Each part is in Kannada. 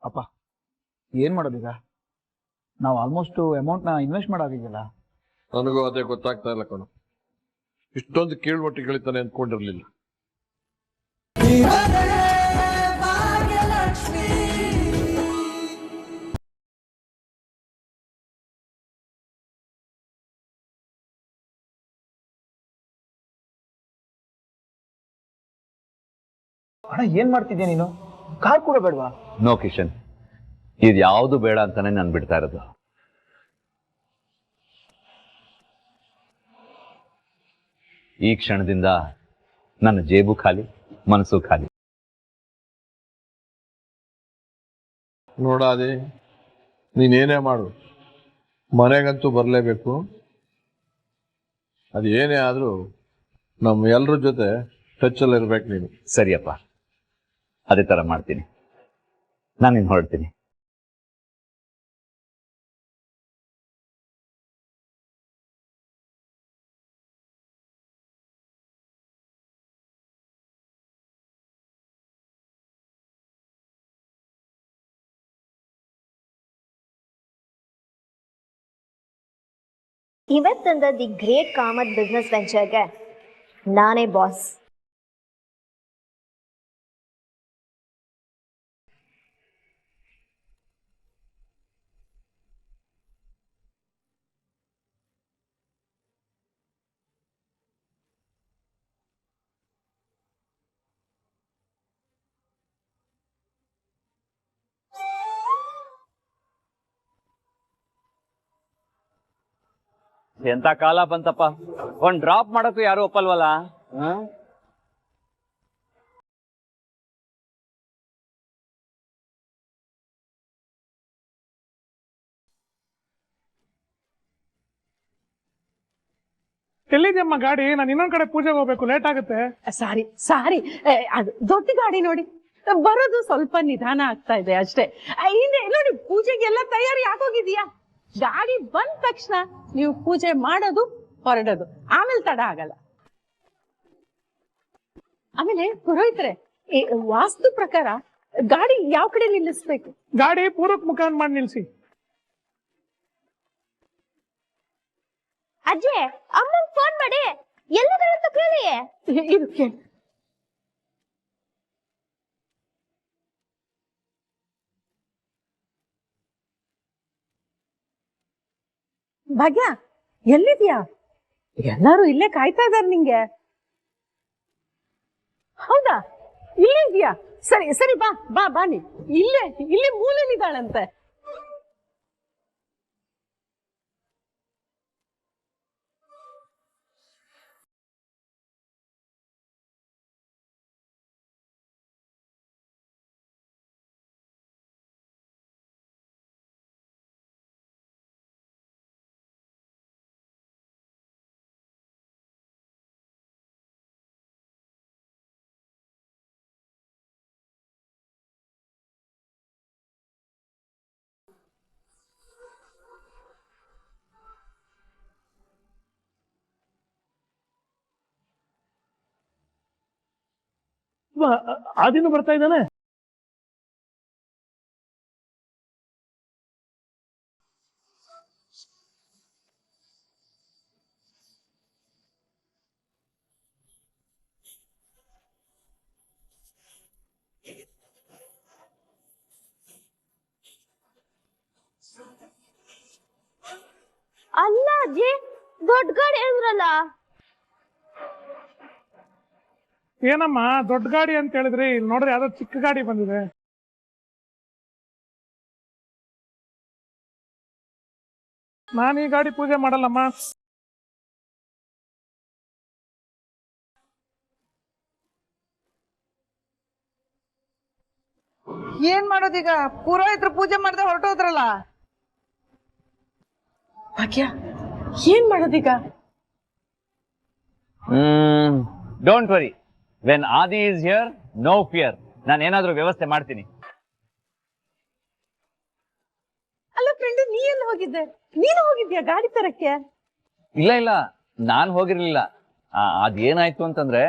ಅಪ್ಪ ಏನ್ ಮಾಡೋದೀಗ? ನಾವು ಆಲ್ಮೋಸ್ಟ್ ಅಮೌಂಟ್ನ ಇನ್ವೆಸ್ಟ್ ಮಾಡೋದಿದೆಯಲ್ಲ. ನನಗೂ ಅದೇ ಗೊತ್ತಾಗ್ತಾ ಇಲ್ಲ ಕಣು. ಇಷ್ಟೊಂದು ಕೀಳ್ಮಟ್ಟಿಗೆ ಇಳಿತಾನೆ ಅಂದ್ಕೊಂಡಿರ್ಲಿಲ್ಲ. ಅಣ್ಣ ಏನ್ ಮಾಡ್ತಿದ್ಯಾ ನೀನು? ಕಾರ್ ಕೂಡ ಬೇಡವಾ? ನೋ ಕಿಶನ್, ಇದು ಯಾವುದು ಬೇಡ ಅಂತಾನೆ ನಾನು ಬಿಡ್ತಾ ಇರೋದು. ಈ ಕ್ಷಣದಿಂದ ನನ್ನ ಜೇಬು ಖಾಲಿ, ಮನಸ್ಸು ಖಾಲಿ. ನೋಡಾದಿ, ನೀನೇನೇ ಮಾಡು, ಮನೆಗಂತೂ ಬರಲೇಬೇಕು. ಅದು ಏನೇ ಆದರೂ ನಮ್ಮ ಎಲ್ಲರ ಜೊತೆ ಟಚ್ಚಲ್ಲಿ ಇರ್ಬೇಕು ನೀನು. ಸರಿಯಪ್ಪ, ಅದೇ ಥರ ಮಾಡ್ತೀನಿ. ನಾನಿನ್ನು ಹೊರಡ್ತೀನಿ. ಇವತ್ತಿಂದ ದಿ ಗ್ರೇಟ್ ಕಾಮತ್ ಬಿಸ್ನೆಸ್ ವೆಂಚರ್ಗೆ ನಾನೇ ಬಾಸ್. ಎಂತ ಕಾಲ ಬಂತಪ್ಪ, ಒಂದ್ ಡ್ರಾಪ್ ಮಾಡಕ್ಕೂ ಯಾರು ಒಪ್ಪಲ್ವಲ್ಲ. ಎಲ್ಲಿದ್ಯಮ್ಮ ಗಾಡಿ? ನಾನು ಇನ್ನೊಂದ್ ಕಡೆ ಪೂಜೆಗೆ ಹೋಗ್ಬೇಕು, ಲೇಟ್ ಆಗುತ್ತೆ. ಸಾರಿ ಸಾರಿ, ಅದು ದೊಡ್ಡ ಗಾಡಿ ನೋಡಿ, ಬರೋದು ಸ್ವಲ್ಪ ನಿಧಾನ ಆಗ್ತಾ ಇದೆ ಅಷ್ಟೇ. ಹಿಂದೆ ನೋಡಿ, ಪೂಜೆಗೆಲ್ಲ ತಯಾರಿ ಆಗೋಗಿದ್ಯಾ? ಗಾಡಿ ಬಂದ ತಕ್ಷಣ ನೀವು ಪೂಜೆ ಮಾಡೋದು, ಹೊರಡೋದು, ಆಮೇಲೆ ತಡ ಆಗಲ್ಲ. ಆಮೇಲೆ ಪುರೋಹಿತ್ರೆ, ವಾಸ್ತು ಪ್ರಕಾರ ಗಾಡಿ ಯಾವ ಕಡೆ ನಿಲ್ಲಿಸ್ಬೇಕು? ಗಾಡಿ ಪೂರ್ವಕ್ ಮುಖ ಮಾಡಿ ನಿಲ್ಸಿ. ಅಜ್ಜಿ, ಅಮ್ಮಂಗ್ ಫೋನ್ ಮಾಡಿ ಎಲ್ಲದರಂತ ಕೇಳಿ. ಇದು ಕೇಳಿ. ಭಾಗ್ಯ, ಎಲ್ಲಿದ್ಯಾ? ಎಲ್ಲರೂ ಇಲ್ಲೇ ಕಾಯ್ತಾ ಇದಾರೆ ನಿಂಗೆ. ಹೌದಾ, ಇಲ್ಲೇ ಇದೆಯಾ? ಸರಿ ಸರಿ, ಬಾ ಬಾ ಬಾ, ನೀ ಇಲ್ಲೇ ಮೂಲೆಲಿದ್ದಾಳಂತೆ. ಆದಿನು ಬರ್ತಾ ಇದ್ದಾನೆ. ಅಲ್ಲ ಅಜ್ಜಿ, ದೊಡ್ಡ ಗಾಡಿ ಅಂದ್ರಲ್ಲ. ಏನಮ್ಮ ದೊಡ್ಡ ಗಾಡಿ ಅಂತ ಹೇಳಿದ್ರಿ, ಇಲ್ಲಿ ನೋಡ್ರಿ ಯಾವ್ದೋ ಚಿಕ್ಕ ಗಾಡಿ ಬಂದಿದೆ. ನಾನು ಈ ಗಾಡಿ ಪೂಜೆ ಮಾಡಲ್ಲಮ್ಮ. ಏನ್ ಮಾಡೋದೀಗ? ಪುರೋಹಿತರು ಪೂಜೆ ಮಾಡದೆ ಹೊರಟೋದ್ರಲ್ಲ. ಭಾಗ್ಯ, ಏನ್ ಮಾಡೋದೀಗ? Don't worry, when Adi is here, no fear. ನಾನು ಏನಾದ್ರೂ ವ್ಯವಸ್ಥೆ ಮಾಡ್ತೀನಿ. ಅಲ್ಲ ಫ್ರೆಂಡ್, ನೀ ಎಲ್ಲಿ ಹೋಗಿದ್ದೆ? ನೀನು ಹೋಗಿದ್ಯಾ ಗಾಡಿ ತರಕ್ಕೆ? ಇಲ್ಲ, ನಾನು ಹೋಗಿರ್ಲಿಲ್ಲ. ಅದೇನಾಯ್ತು ಅಂತಂದ್ರೆ,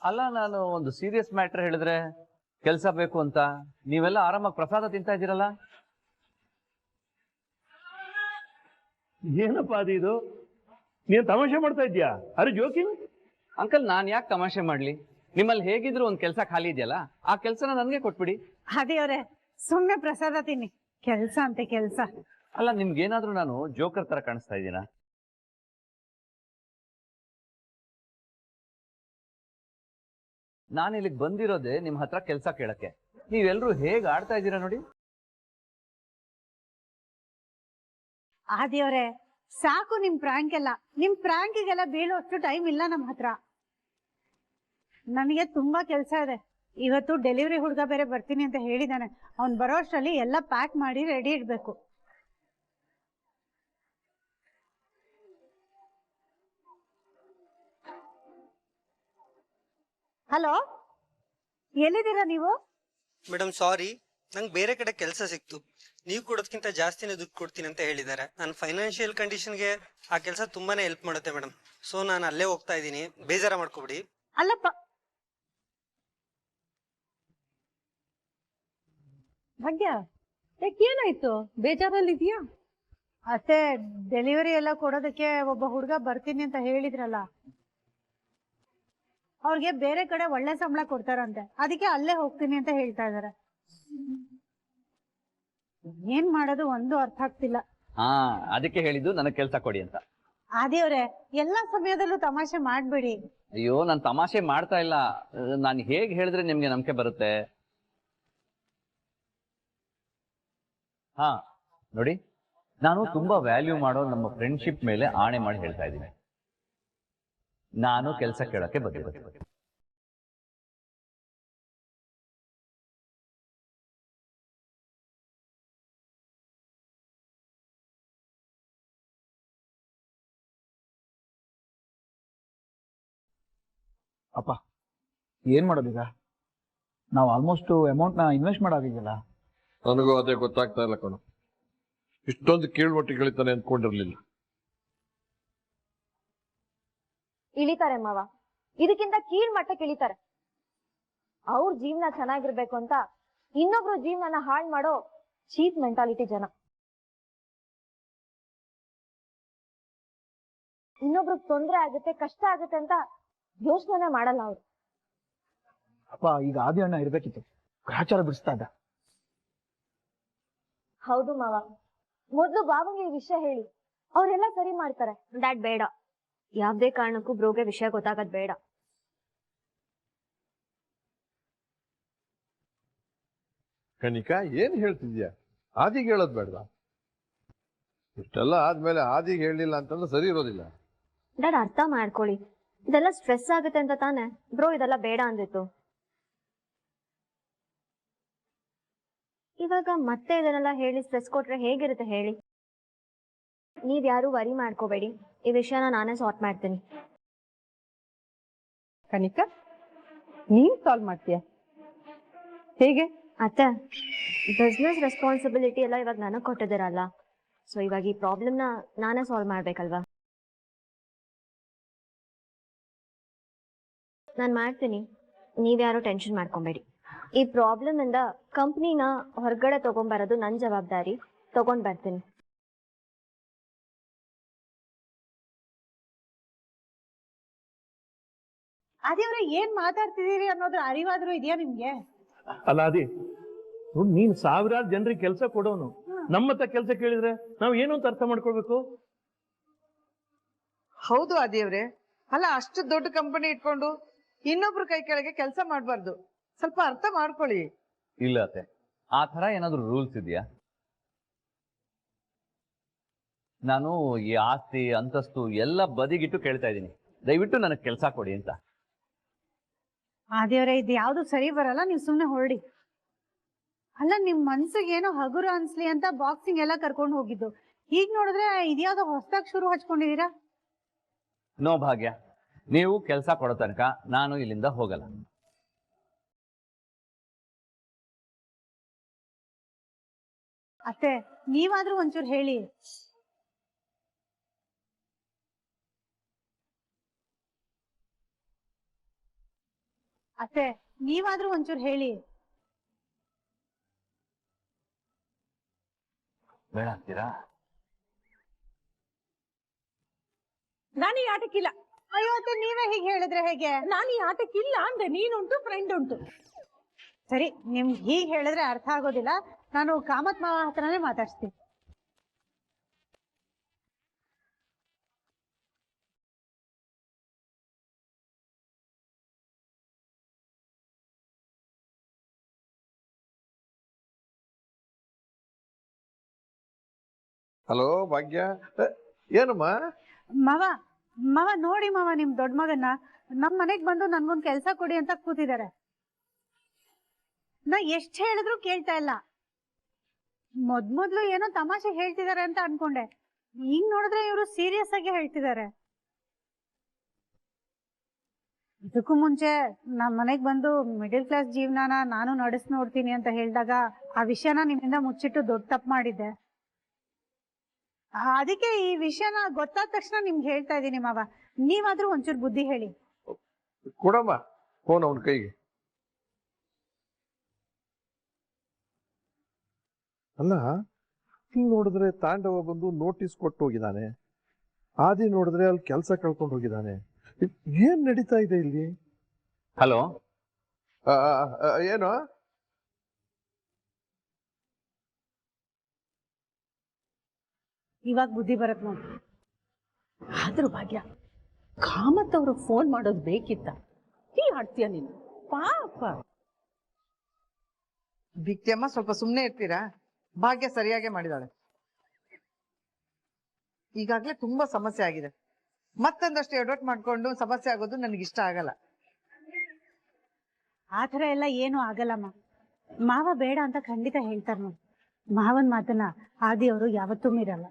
ಅಲ್ಲ, ನಾನು ಒಂದು ಸೀರಿಯಸ್ ಮ್ಯಾಟರ್ ಹೇಳಿದ್ರೆ ಕೆಲಸ ಬೇಕು ಅಂತ ನೀವೆಲ್ಲ ಆರಾಮಾಗಿ ಪ್ರಸಾದ ತಿಂತಾ ಇದ್ದೀರಲ್ಲ. ಏನಪ್ಪ ಇದು? ನೀನ್ ತಮಾಷೆ ಮಾಡ್ತಾ ಇದ್ಯಾ? ಅರೆ ಜೋಕಿಂಗ್. ಅಂಕಲ್, ನಾನು ಯಾಕೆ ತಮಾಷೆ ಮಾಡ್ಲಿ? ನಿಮ್ಮಲ್ಲಿ ಹೇಗಿದ್ರು ಒಂದು ಕೆಲಸ ಖಾಲಿ ಇದೆಯಲ್ಲ, ಆ ಕೆಲಸನ ನನಗೆ ಕೊಟ್ಬಿಡಿ. ದೇವ್ರೆ, ಸುಮ್ನೆ ಪ್ರಸಾದ ತಿನ್ನಿ. ಕೆಲ್ಸ ಅಂತೆ ಕೆಲ್ಸ. ಅಲ್ಲ, ನಿಮ್ಗೇನಾದ್ರೂ ನಾನು ಜೋಕರ್ ತರ ಕಾಣಿಸ್ತಾ ಇದ್ದೀನ? ನಾನು ಇಲ್ಲಿಗೆ ಬಂದಿರೋದೇ ನಿಮ್ ಹತ್ರ ಕೆಲಸ ಕೇಳಕ್ಕೆ. ನೀವೆಲ್ರೂ ಹೇಗ್ ಆಡ್ತಾ ಇದ್ದೀರಾ ನೋಡಿ. ದೇವ್ರೆ, ಸಾಕು ನಿಮ್ ಪ್ರ್ಯಾಂಕ್ ಎಲ್ಲ. ನಿಮ್ ಪ್ರ್ಯಾಂಕಿಗೆಲ್ಲ ಬೀಳೋಷ್ಟು ಟೈಮ್ ಇಲ್ಲ ನಮ್ ಹತ್ರ. ನನಗೆ ತುಂಬಾ ಕೆಲ್ಸ ಇದೆ. ಇವತ್ತು ಡೆಲಿವರಿ ಹುಡುಗ ಬೇರೆ ಬರ್ತೀನಿ ಅಂತ ಹೇಳಿದಾನೆ. ಅವ್ನ್ ಬರೋ ಅಷ್ಟರಲ್ಲಿ ಎಲ್ಲ ಪ್ಯಾಕ್ ಮಾಡಿ ರೆಡಿ ಇಡ್ಬೇಕು. ಹಲೋ, ಎಲ್ಲಿದ್ದೀರಾ ನೀವು? ಮೇಡಮ್ ಸಾರಿ, ನಂಗೆ ಬೇರೆ ಕಡೆ ಕೆಲಸ ಸಿಕ್ತು. ನೀವು ಕೊಡೋದಕ್ಕಿಂತ ಜಾಸ್ತಿನೇ ದುಡ್ಡು ಕೊಡ್ತೀನಿ ಅಂತ ಹೇಳಿದ್ದಾರೆ. ನನ್ನ ಫೈನಾನ್ಷಿಯಲ್ ಕಂಡೀಷನ್ಗೆ ಆ ಕೆಲಸ ತುಂಬಾನೇ ಹೆಲ್ಪ್ ಮಾಡುತ್ತೆ ಮೇಡಮ್. ಸೊ ನಾನು ಅಲ್ಲೇ ಹೋಗ್ತಾ ಇದ್ದೀನಿ, ಬೇಜಾರ ಮಾಡ್ಕೊಬಿಡಿ. ಅಲ್ಲಪ್ಪ ಭಾಗ್ಯ, ಏನಾಯ್ತು? ಬೇಜಾರಲ್ಲಿದ್ಯಾ? ಅತ್ತೆ, ಡೆಲಿವರಿ ಎಲ್ಲ ಕೊಡೋದಕ್ಕೆ ಒಬ್ಬ ಹುಡುಗ ಬರ್ತೀನಿ ಅಂತ ಹೇಳಿದ್ರಲ್ಲ, ಅವ್ರಿಗೆ ಬೇರೆ ಕಡೆ ಒಳ್ಳೆ ಸಂಬಳ ಕೊಡ್ತಾರಂತೆ. ಅದಕ್ಕೆ ಅಲ್ಲೇ ಹೋಗ್ತೀನಿ ಅಂತ ಹೇಳ್ತಾ ಇದಾರೆ. ಏನ್ ಮಾಡೋದು ಒಂದು ಅರ್ಥ ಆಗ್ತಿಲ್ಲ. ಅದಕ್ಕೆ ಹೇಳಿದ್ದು ನನಗೆ ಕೆಲಸ ಕೊಡಿ ಅಂತ. ದೇವ್ರೆ, ಎಲ್ಲಾ ಸಮಯದಲ್ಲೂ ತಮಾಷೆ ಮಾಡ್ಬೇಡಿ. ಅಯ್ಯೋ, ನಾನು ತಮಾಷೆ ಮಾಡ್ತಾ ಇಲ್ಲ. ನಾನು ಹೇಗ್ ಹೇಳಿದ್ರೆ ನಿಮ್ಗೆ ನಂಬಿಕೆ ಬರುತ್ತೆ? ನೋಡಿ, ನಾನು ತುಂಬಾ ವ್ಯಾಲ್ಯೂ ಮಾಡೋ ನಮ್ಮ ಫ್ರೆಂಡ್ಶಿಪ್ ಮೇಲೆ ಆಣೆ ಮಾಡಿ ಹೇಳ್ತಾ ಇದ್ದೀನಿ. ನಾನು ಕೆಲಸ ಕೇಳಕ್ಕೆ ಬಂದಿರೋದು. ಅಪ್ಪ, ಏನ್ ಮಾಡೋದೀಗ? ನಾವು ಆಲ್ಮೋಸ್ಟ್ ಅಮೌಂಟ್ನ ಇನ್ವೆಸ್ಟ್ ಮಾಡಾಗಿದೆಯಲ್ಲ. ನನಗೂ ಅದೇ ಗೊತ್ತಾಗ್ತಾ ಇಲ್ಲ ಕಣೋ. ಇಷ್ಟೊಂದು ಕೀಳ್ಮಟ್ಟಿಗೆ ಇಳಿತಾನೆ ಅಂದ್ಕೊಂಡಿರ್ಲಿಲ್ಲ. ಇಳಿತಾರೆ ಮಾವ, ಇದಕ್ಕಿಂತ ಕೀಳ್ ಮಟ್ಟಕ್ಕೆ ಇಳಿತಾರೆ. ಅವ್ರ ಜೀವನ ಚೆನ್ನಾಗಿರ್ಬೇಕು ಅಂತ ಇನ್ನೊಬ್ರು ಜೀವನನ ಹಾಳು ಮಾಡೋ ಚೀಪ್ ಮೆಂಟಾಲಿಟಿ ಜನ. ಇನ್ನೊಬ್ರಿಗೆ ತೊಂದ್ರೆ ಆಗುತ್ತೆ, ಕಷ್ಟ ಆಗುತ್ತೆ ಅಂತ ಯೋಚನೆ ಮಾಡಲ್ಲ ಅವ್ರು. ಅಪ್ಪ, ಈಗ ಆದಿ ಅಣ್ಣ ಇರ್ಬೇಕಿತ್ತು, ಗ್ರಹಚಾರ ಬಿಡಿಸ್ತಾ ಇದ್ದ. ಹೌದು ಮಾವ, ಮೊದ್ಲು ಬಾಬಂಗೆ ಈ ವಿಷಯ ಹೇಳಿ, ಅವರೆಲ್ಲ ಸರಿ ಮಾಡ್ತಾರೆ. ಡ್ಯಾಡ್ ಬೇಡ, ಯಾವ್ದೇ ಕಾರಣಕ್ಕೂ ಬ್ರೋಗೆ ವಿಷಯ ಗೊತ್ತಾಗದ್ ಬೇಡ. ಕನಿಕಾ, ಏನ್ ಹೇಳ್ತಿದ್ಯಾ? ಆದಿಗೆ ಹೇಳೋದ್ ಬೇಡ? ಇಷ್ಟೆಲ್ಲ ಆದ್ಮೇಲೆ ಆದಿಗೆ ಹೇಳಿಲ್ಲ ಅಂತಂದ್ರೆ ಸರಿ ಇರೋದಿಲ್ಲ. ಡ್ಯಾಡ್, ಅರ್ಥ ಮಾಡ್ಕೊಳ್ಳಿ. ಇದೆಲ್ಲ ಸ್ಟ್ರೆಸ್ ಆಗುತ್ತೆ ಅಂತ ತಾನೆ ಬ್ರೋ ಇದೆಲ್ಲ ಬೇಡ ಅಂದಿತ್ತು. ಇವಾಗ ಮತ್ತೆ ಇದನ್ನೆಲ್ಲ ಹೇಳಿ ಸ್ಟ್ರೆಸ್ ಕೊಟ್ರೆ ಹೇಗಿರುತ್ತೆ ಹೇಳಿ? ನೀವ್ಯಾರು ವರಿ ಮಾಡ್ಕೋಬೇಡಿ, ಈ ವಿಷಯನ ನಾನೇ ಸಾರ್ಟ್ ಮಾಡ್ತೀನಿ. ಕನಿಕಾ, ನೀನ್ ಸಾಲ್ವ್ ಮಾಡ್ತೀಯ ಹೇಗೆ? ಅತ್ತೆ, ಬಿಸ್ನೆಸ್ ರೆಸ್ಪಾನ್ಸಿಬಿಲಿಟಿ ಎಲ್ಲ ಇವಾಗ ನನಗ್ ಕೊಟ್ಟಿದ್ದೀರಲ್ಲ, ಸೊ ಇವಾಗ ಈ ಪ್ರಾಬ್ಲಮ್ನ ನಾನೇ ಸಾಲ್ವ್ ಮಾಡ್ಬೇಕಲ್ವಾ? ನಾನು ಮಾಡ್ತೀನಿ, ನೀವ್ಯಾರು ಟೆನ್ಷನ್ ಮಾಡ್ಕೊಬೇಡಿ. ಈ ಪ್ರಾಬ್ಲಮ್ ಇಂದ ಕಂಪ್ನಿನ ಹೊರಗಡೆ ತಗೊಂಡ್ಬರೋದು ನನ್ನ ಜವಾಬ್ದಾರಿ. ತಗೊಂಡ್ ಬರ್ತೀನಿ. ಅದೇವ್ರೆ, ಏನ್ ಮಾತಾಡ್ತಿದೀರಿ ಅನ್ನೋದ್ರ ಅರಿವಾದ್ರೂ ಇದೆಯಾ ನಿಮ್ಗೆ? ಅಲ್ಲ ಅದಿ, ನೀನ್ ಸಾವಿರಾರು ಜನರಿಗೆ ಕೆಲಸ ಕೊಡೋನು, ನಮ್ಮತ್ತ ಕೆಲಸ ಕೇಳಿದ್ರೆ ನಾವು ಏನು ಅಂತ ಅರ್ಥ ಮಾಡ್ಕೊಳ್ಬೇಕು? ಹೌದು ಅದೇವ್ರೆ, ಅಲ್ಲ ಅಷ್ಟು ದೊಡ್ಡ ಕಂಪನಿ ಇಟ್ಕೊಂಡು ಇನ್ನೊಬ್ರು ಕೈ ಕೆಳಗೆ ಕೆಲಸ ಮಾಡಬಾರ್ದು. ಸ್ವಲ್ಪ ಅರ್ಥ ಮಾಡ್ಕೊಳ್ಳಿ. ಇಲ್ಲ ಅತ್ತೆ, ಆ ಥರ ಏನಾದರೂ ರೂಲ್ಸ್ ಇದೆಯಾ? ನಾನು ಈ ಆಸ್ತಿ ಅಂತಸ್ತು ಎಲ್ಲ ಬದಿಗಿಟ್ಟು ಕೇಳ್ತಾ ಇದ್ದೀನಿ, ದಯವಿಟ್ಟು ನನಗೆ ಕೆಲಸ ಕೊಡಿ ಅಂತ. ದೇವ್ರೆ, ಇದು ಯಾವ್ದು ಸರಿ ಬರಲ್ಲ, ನೀವು ಸುಮ್ನೆ ಹೊರಡಿ. ಅಲ್ಲ, ನಿಮ್ ಮನ್ಸಿಗೆ ಏನೋ ಹಗುರ ಅನ್ಸ್ಲಿ ಅಂತ ಬಾಕ್ಸಿಂಗ್ ಎಲ್ಲ ಕರ್ಕೊಂಡು ಹೋಗಿದ್ದು, ಈಗ ನೋಡಿದ್ರೆ ಇದ್ಯಾವ್ದೋ ಹೊಸದಾಗಿ ಶುರು ಹಚ್ಕೊಂಡಿದೀರಾ. ನೋ ಭಾಗ್ಯ, ನೀವು ಕೆಲಸ ಕೊಡೋ ತನಕ ನಾನು ಇಲ್ಲಿಂದ ಹೋಗಲ್ಲ. ಅತ್ತೆ, ನೀವಾದ್ರೂ ಒಂಚೂರು ಹೇಳಿ. ಅತ್ತೆ ನೀವಾದ್ರೂ ಒಂಚೂರು ಹೇಳಿ. ಬೇಡ ಅಂತೀರಾ? ನಾನು ಈ ಆಟಕ್ಕಿಲ್ಲ. ಅಯ್ಯೋ ಅತ್ತೆ ನೀವೇ ಹೀಗೆ ಹೇಳಿದ್ರೆ ಹೇಗೆ? ನಾನು ಈ ಆಟಕ್ಕಿಲ್ಲ ಅಂದೆ. ನೀನುಂಟು ಫ್ರೆಂಡ್ ಉಂಟು. ಸರಿ ನಿಮ್ಗೆ ಹೀಗೆ ಹೇಳಿದ್ರೆ ಅರ್ಥ ಆಗೋದಿಲ್ಲ. ನಾನು ಕಾಮತ್ ಮಾವ ಹತ್ರನೇ ಮಾತಾಡ್ಸ್ತೀನಿ. ಹಲೋ ಭಾಗ್ಯ, ಏನಮ್ಮ? ಮಾವ ಮಾವ ನೋಡಿ ಮಾವ, ನಿಮ್ ದೊಡ್ಡ ಮಗನ್ನ ನಮ್ ಮನೆಗ್ ಬಂದು ನನ್ಗೊಂದ್ ಕೆಲ್ಸ ಕೊಡಿ ಅಂತ ಕೂತಿದ್ದಾರೆ. ನಾ ಎಷ್ಟ್ ಹೇಳಿದ್ರು ಕೇಳ್ತಾ ಇಲ್ಲ. ಮೊದ್ಲು ಏನೋ ತಮಾಷೆ ಹೇಳ್ತಿದಾರೆ ಅಂತ ಅನ್ಕೊಂಡೆ. ಈಗ ನೋಡಿದ್ರೆ ಇವರು ಸೀರಿಯಸ್ ಆಗಿ ಹೇಳ್ತಿದ್ದಾರೆ. ಇದಕ್ಕೂ ಮುಂಚೆ ನಮ್ ಮನೆಗ್ ಬಂದು ಮಿಡಿಲ್ ಕ್ಲಾಸ್ ಜೀವನಾನ ನಾನು ನಡೆಸ್ ನೋಡ್ತೀನಿ ಅಂತ ಹೇಳಿದಾಗ ಆ ವಿಷಯನ ನಿಮ್ಮಿಂದ ಮುಚ್ಚಿಟ್ಟು ದೊಡ್ಡ ತಪ್ಪು ಮಾಡಿದ್ದೆ. ಅದಕ್ಕೆ ಈ ವಿಷಯನ ಗೊತ್ತಾದ ತಕ್ಷಣ ನಿಮ್ಗೆ ಹೇಳ್ತಾ ಇದ್ದೀನಿ ಮಾವ. ನೀವಾದ್ರೂ ಒಂಚೂರು ಬುದ್ಧಿ ಹೇಳಿ. ಕೊಡಮ್ಮ ಫೋನ್ ಅವನ ಕೈಗೆ. ಅಲ್ಲ, ಹಿಂಗ್ ನೋಡಿದ್ರೆ ತಾಂಡವ ಬಂದು ನೋಟಿಸ್ ಕೊಟ್ಟು ಹೋಗಿದ್ದಾನೆ, ಆದಿ ನೋಡಿದ್ರೆ ಅಲ್ಲಿ ಕೆಲಸ ಕಳ್ಕೊಂಡು ಹೋಗಿದ್ದಾನೆ. ಏನ್ ನಡೀತಾ ಇದೆ ಇಲ್ಲಿ? ಹಲೋ, ಏನು? ಇವಾಗ ಬುದ್ಧಿ ಬರತ್ ನೋಡಿ. ಆದ್ರೂ ಭಾಗ್ಯ, ಕಾಮತ್ ಅವ್ರಿಗೆ ಫೋನ್ ಮಾಡೋದು ಬೇಕಿತ್ತ? ಹೀ ಆಡ್ತೀಯ ನೀನು ಪಾಪ. ಭಿಕ್ತಿಯಮ್ಮ ಸ್ವಲ್ಪ ಸುಮ್ನೆ ಇರ್ತೀರಾ? ಭಾಗ್ಯ ಸರಿಯಾಗಿ ಮಾಡಿದಾಳೆ. ಈಗಾಗ್ಲೇ ತುಂಬಾ ಸಮಸ್ಯೆ ಆಗಿದೆ. ಮತ್ತೊಂದಷ್ಟು ಎಡವಟ್ ಮಾಡ್ಕೊಂಡು ಸಮಸ್ಯೆ ಆಗೋದು ನನಗೆ ಇಷ್ಟ ಆಗಲ್ಲ. ಆತರ ಎಲ್ಲ ಏನು ಆಗಲ್ಲಮ್ಮ. ಮಾವ ಬೇಡ ಅಂತ ಖಂಡಿತ ಹೇಳ್ತಾರ ನೋಡಿ. ಮಾವನ್ ಮಾತನ್ನ ಆದಿ ಅವರು ಯಾವತ್ತೂ ಮೀರಲ್ಲ.